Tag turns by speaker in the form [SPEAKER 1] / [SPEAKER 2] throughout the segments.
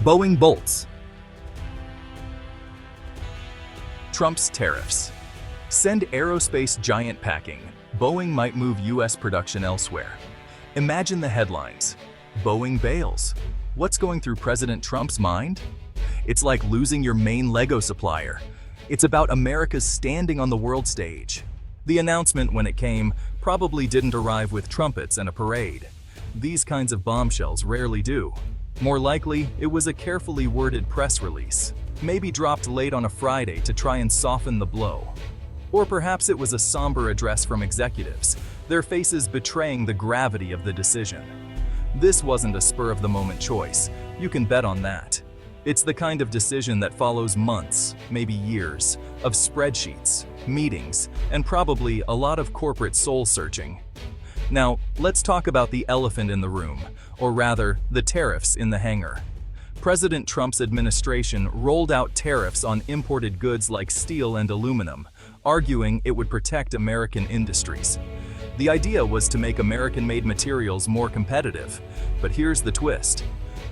[SPEAKER 1] Boeing Bolts. Trump's tariffs. Send aerospace giant packing. Boeing might move US production elsewhere. Imagine the headlines. Boeing bails. What's going through President Trump's mind? It's like losing your main Lego supplier. It's about America's standing on the world stage. The announcement, when it came, probably didn't arrive with trumpets and a parade. These kinds of bombshells rarely do. More likely, it was a carefully worded press release, maybe dropped late on a Friday to try and soften the blow. Or perhaps it was a somber address from executives, their faces betraying the gravity of the decision. This wasn't a spur-of-the-moment choice, you can bet on that. It's the kind of decision that follows months, maybe years, of spreadsheets, meetings, and probably a lot of corporate soul-searching. Now, let's talk about the elephant in the room, or rather, the tariffs in the hangar. President Trump's administration rolled out tariffs on imported goods like steel and aluminum, arguing it would protect American industries. The idea was to make American-made materials more competitive, but here's the twist.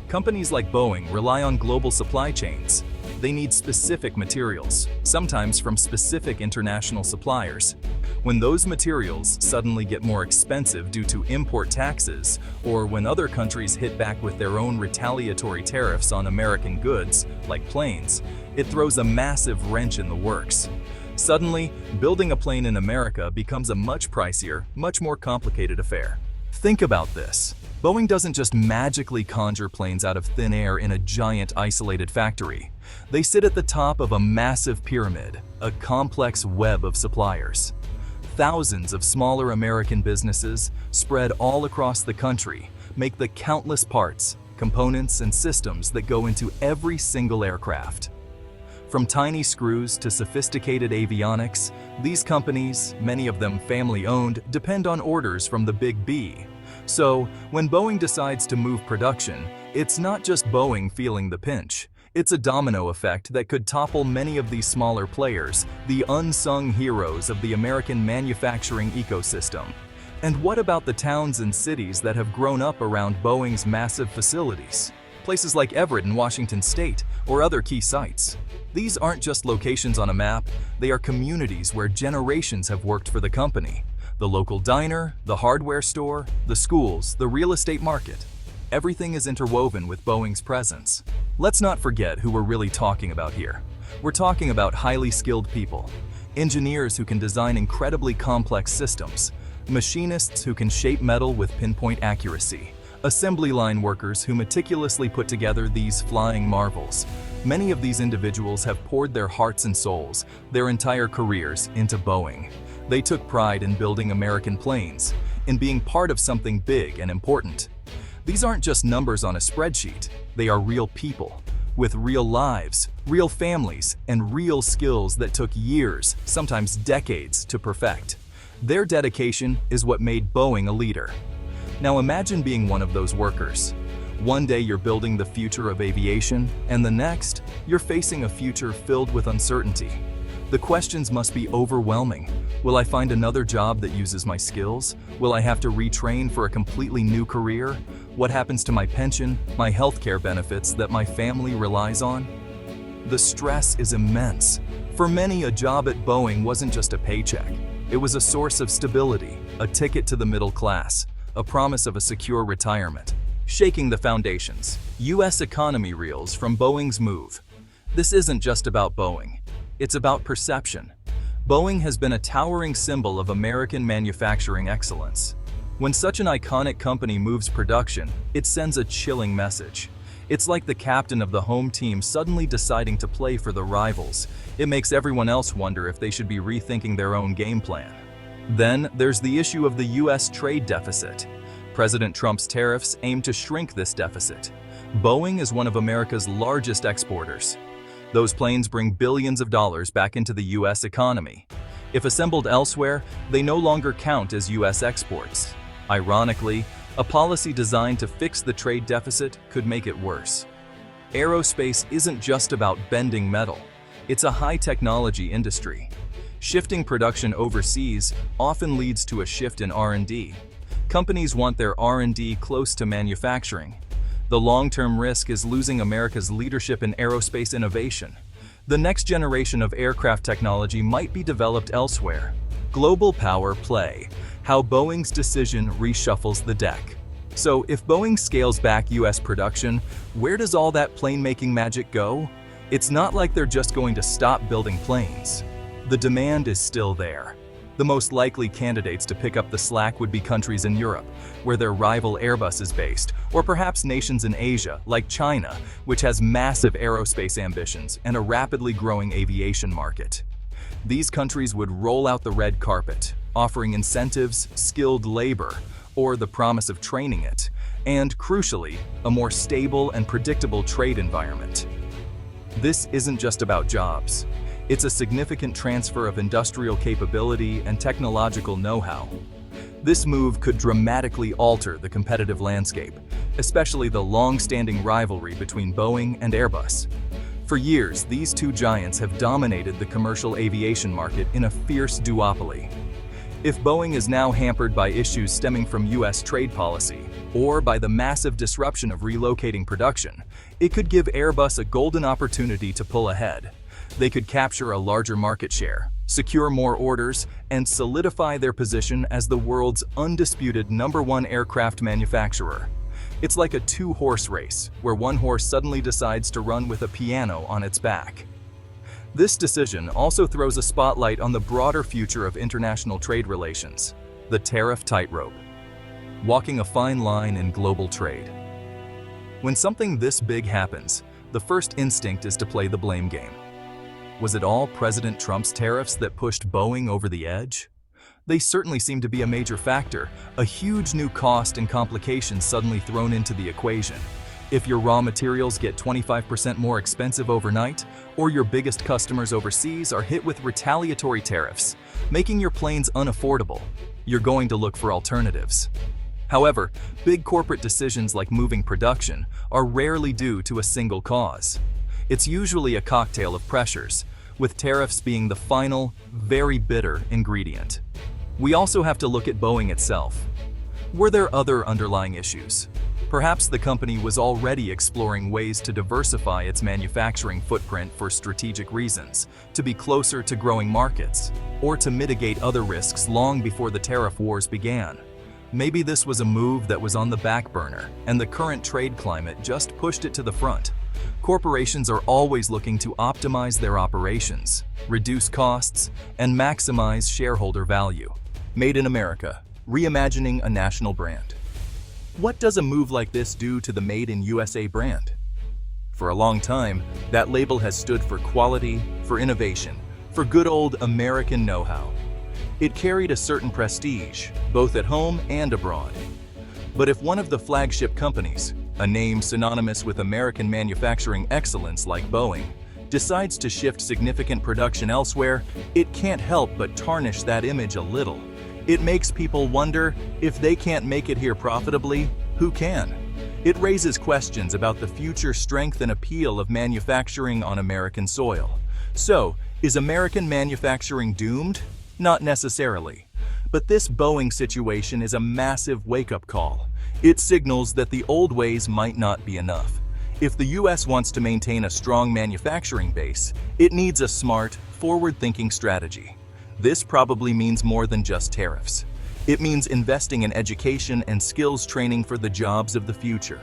[SPEAKER 1] Companies like Boeing rely on global supply chains. They need specific materials, sometimes from specific international suppliers. When those materials suddenly get more expensive due to import taxes, or when other countries hit back with their own retaliatory tariffs on American goods, like planes, it throws a massive wrench in the works. Suddenly, building a plane in America becomes a much pricier, much more complicated affair. Think about this. Boeing doesn't just magically conjure planes out of thin air in a giant isolated factory. They sit at the top of a massive pyramid, a complex web of suppliers. Thousands of smaller American businesses, spread all across the country, make the countless parts, components, and systems that go into every single aircraft. From tiny screws to sophisticated avionics, these companies, many of them family-owned, depend on orders from the Big B. So, when Boeing decides to move production, it's not just Boeing feeling the pinch. It's a domino effect that could topple many of these smaller players, the unsung heroes of the American manufacturing ecosystem. And what about the towns and cities that have grown up around Boeing's massive facilities? Places like Everett in Washington State, or other key sites. These aren't just locations on a map, they are communities where generations have worked for the company. The local diner, the hardware store, the schools, the real estate market. Everything is interwoven with Boeing's presence. Let's not forget who we're really talking about here. We're talking about highly skilled people. Engineers who can design incredibly complex systems. Machinists who can shape metal with pinpoint accuracy. Assembly line workers who meticulously put together these flying marvels. Many of these individuals have poured their hearts and souls, their entire careers, into Boeing. They took pride in building American planes, in being part of something big and important. These aren't just numbers on a spreadsheet, they are real people, with real lives, real families, and real skills that took years, sometimes decades, to perfect. Their dedication is what made Boeing a leader. Now imagine being one of those workers. One day you're building the future of aviation, and the next, you're facing a future filled with uncertainty. The questions must be overwhelming. Will I find another job that uses my skills? Will I have to retrain for a completely new career? What happens to my pension, my healthcare benefits that my family relies on? The stress is immense. For many, a job at Boeing wasn't just a paycheck. It was a source of stability, a ticket to the middle class, a promise of a secure retirement. Shaking the foundations. U.S. economy reels from Boeing's move. This isn't just about Boeing. It's about perception. Boeing has been a towering symbol of American manufacturing excellence. When such an iconic company moves production, it sends a chilling message. It's like the captain of the home team suddenly deciding to play for the rivals. It makes everyone else wonder if they should be rethinking their own game plan. Then there's the issue of the U.S. trade deficit. President Trump's tariffs aim to shrink this deficit. Boeing is one of America's largest exporters. Those planes bring billions of dollars back into the U.S. economy. If assembled elsewhere, they no longer count as U.S. exports. Ironically, a policy designed to fix the trade deficit could make it worse. Aerospace isn't just about bending metal. It's a high-technology industry. Shifting production overseas often leads to a shift in R&D. Companies want their R&D close to manufacturing. The long-term risk is losing America's leadership in aerospace innovation. The next generation of aircraft technology might be developed elsewhere. Global power play: how Boeing's decision reshuffles the deck. So, if Boeing scales back US production, where does all that plane-making magic go? It's not like they're just going to stop building planes. The demand is still there. The most likely candidates to pick up the slack would be countries in Europe, where their rival Airbus is based, or perhaps nations in Asia, like China, which has massive aerospace ambitions and a rapidly growing aviation market. These countries would roll out the red carpet, offering incentives, skilled labor, or the promise of training it, and, crucially, a more stable and predictable trade environment. This isn't just about jobs. It's a significant transfer of industrial capability and technological know-how. This move could dramatically alter the competitive landscape, especially the long-standing rivalry between Boeing and Airbus. For years, these two giants have dominated the commercial aviation market in a fierce duopoly. If Boeing is now hampered by issues stemming from US trade policy, or by the massive disruption of relocating production, it could give Airbus a golden opportunity to pull ahead. They could capture a larger market share, secure more orders, and solidify their position as the world's undisputed #1 aircraft manufacturer. It's like a two-horse race, where one horse suddenly decides to run with a piano on its back. This decision also throws a spotlight on the broader future of international trade relations, the tariff tightrope. Walking a fine line in global trade. When something this big happens, the first instinct is to play the blame game. Was it all President Trump's tariffs that pushed Boeing over the edge? They certainly seem to be a major factor, a huge new cost and complication suddenly thrown into the equation. If your raw materials get 25% more expensive overnight, or your biggest customers overseas are hit with retaliatory tariffs, making your planes unaffordable, you're going to look for alternatives. However, big corporate decisions like moving production are rarely due to a single cause. It's usually a cocktail of pressures, with tariffs being the final, very bitter ingredient. We also have to look at Boeing itself. Were there other underlying issues? Perhaps the company was already exploring ways to diversify its manufacturing footprint for strategic reasons, to be closer to growing markets, or to mitigate other risks long before the tariff wars began. Maybe this was a move that was on the back burner, and the current trade climate just pushed it to the front. Corporations are always looking to optimize their operations, reduce costs, and maximize shareholder value. Made in America, reimagining a national brand. What does a move like this do to the Made in USA brand? For a long time, that label has stood for quality, for innovation, for good old American know-how. It carried a certain prestige, both at home and abroad. But if one of the flagship companies, a name synonymous with American manufacturing excellence like Boeing, decides to shift significant production elsewhere, it can't help but tarnish that image a little. It makes people wonder, if they can't make it here profitably, who can? It raises questions about the future strength and appeal of manufacturing on American soil. So, is American manufacturing doomed? Not necessarily. But this Boeing situation is a massive wake-up call. It signals that the old ways might not be enough. If the US wants to maintain a strong manufacturing base, it needs a smart, forward-thinking strategy. This probably means more than just tariffs. It means investing in education and skills training for the jobs of the future.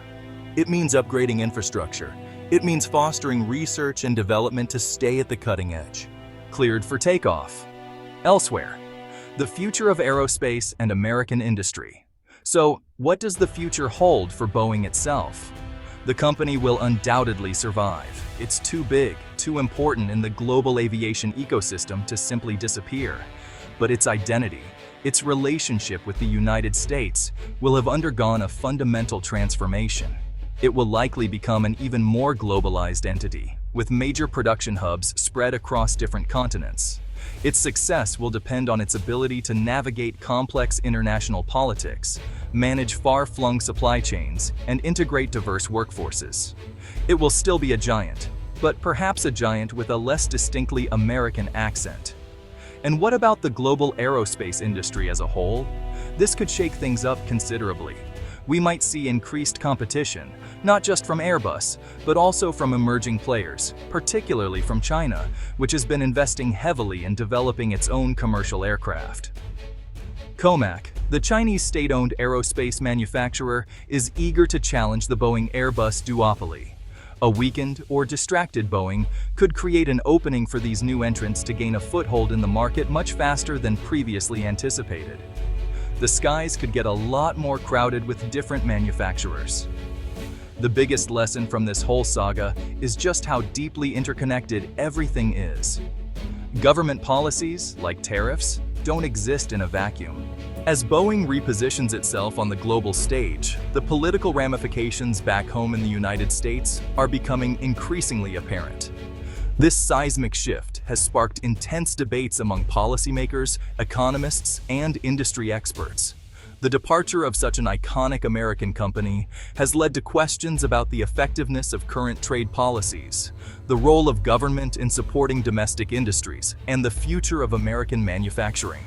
[SPEAKER 1] It means upgrading infrastructure. It means fostering research and development to stay at the cutting edge. Cleared for takeoff. Elsewhere. The future of aerospace and American industry. So, what does the future hold for Boeing itself? The company will undoubtedly survive. It's too big, too important in the global aviation ecosystem to simply disappear. But its identity, its relationship with the United States, will have undergone a fundamental transformation. It will likely become an even more globalized entity, with major production hubs spread across different continents. Its success will depend on its ability to navigate complex international politics, manage far-flung supply chains, and integrate diverse workforces. It will still be a giant, but perhaps a giant with a less distinctly American accent. And what about the global aerospace industry as a whole? This could shake things up considerably. we might see increased competition, not just from Airbus, but also from emerging players, particularly from China, which has been investing heavily in developing its own commercial aircraft. COMAC, the Chinese state-owned aerospace manufacturer, is eager to challenge the Boeing-Airbus duopoly. A weakened or distracted Boeing could create an opening for these new entrants to gain a foothold in the market much faster than previously anticipated. The skies could get a lot more crowded with different manufacturers. The biggest lesson from this whole saga is just how deeply interconnected everything is. Government policies, like tariffs, don't exist in a vacuum. As Boeing repositions itself on the global stage, the political ramifications back home in the United States are becoming increasingly apparent. This seismic shift has sparked intense debates among policymakers, economists, and industry experts. The departure of such an iconic American company has led to questions about the effectiveness of current trade policies, the role of government in supporting domestic industries, and the future of American manufacturing.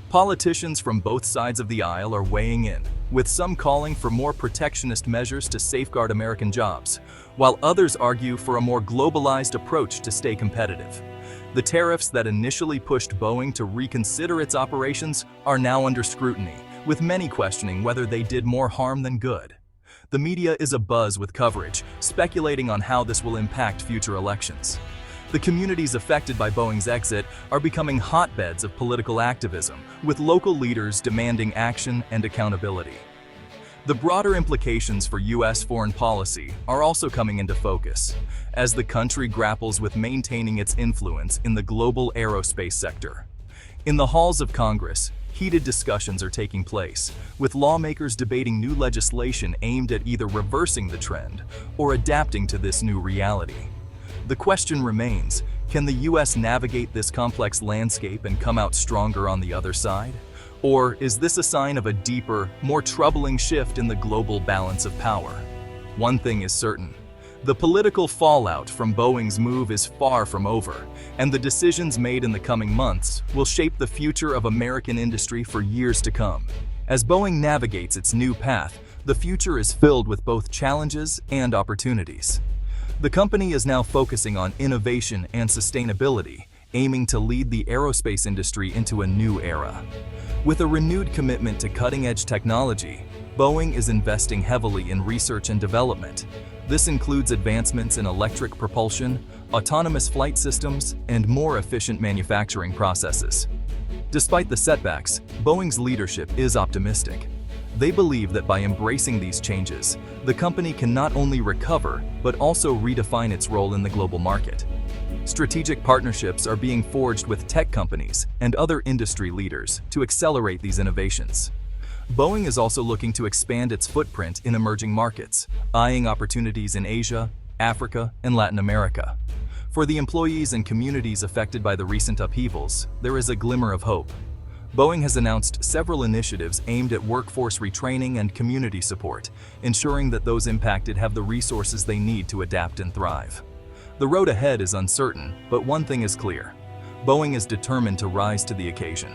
[SPEAKER 1] Politicians from both sides of the aisle are weighing in, with some calling for more protectionist measures to safeguard American jobs, while others argue for a more globalized approach to stay competitive. The tariffs that initially pushed Boeing to reconsider its operations are now under scrutiny, with many questioning whether they did more harm than good. The media is abuzz with coverage, speculating on how this will impact future elections. The communities affected by Boeing's exit are becoming hotbeds of political activism, with local leaders demanding action and accountability. The broader implications for U.S. foreign policy are also coming into focus, as the country grapples with maintaining its influence in the global aerospace sector. In the halls of Congress, heated discussions are taking place, with lawmakers debating new legislation aimed at either reversing the trend or adapting to this new reality. The question remains, can the U.S. navigate this complex landscape and come out stronger on the other side? Or is this a sign of a deeper, more troubling shift in the global balance of power? One thing is certain. The political fallout from Boeing's move is far from over, and the decisions made in the coming months will shape the future of American industry for years to come. As Boeing navigates its new path, the future is filled with both challenges and opportunities. The company is now focusing on innovation and sustainability, aiming to lead the aerospace industry into a new era. With a renewed commitment to cutting-edge technology, Boeing is investing heavily in research and development. This includes advancements in electric propulsion, autonomous flight systems, and more efficient manufacturing processes. Despite the setbacks, Boeing's leadership is optimistic. They believe that by embracing these changes, the company can not only recover, but also redefine its role in the global market. Strategic partnerships are being forged with tech companies and other industry leaders to accelerate these innovations. Boeing is also looking to expand its footprint in emerging markets, eyeing opportunities in Asia, Africa, and Latin America. For the employees and communities affected by the recent upheavals, there is a glimmer of hope. Boeing has announced several initiatives aimed at workforce retraining and community support, ensuring that those impacted have the resources they need to adapt and thrive. The road ahead is uncertain, but one thing is clear. Boeing is determined to rise to the occasion.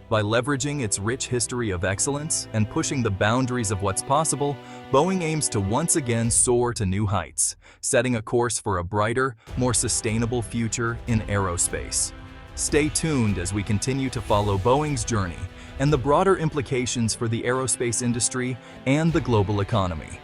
[SPEAKER 1] By leveraging its rich history of excellence and pushing the boundaries of what's possible, Boeing aims to once again soar to new heights, setting a course for a brighter, more sustainable future in aerospace. Stay tuned as we continue to follow Boeing's journey and the broader implications for the aerospace industry and the global economy.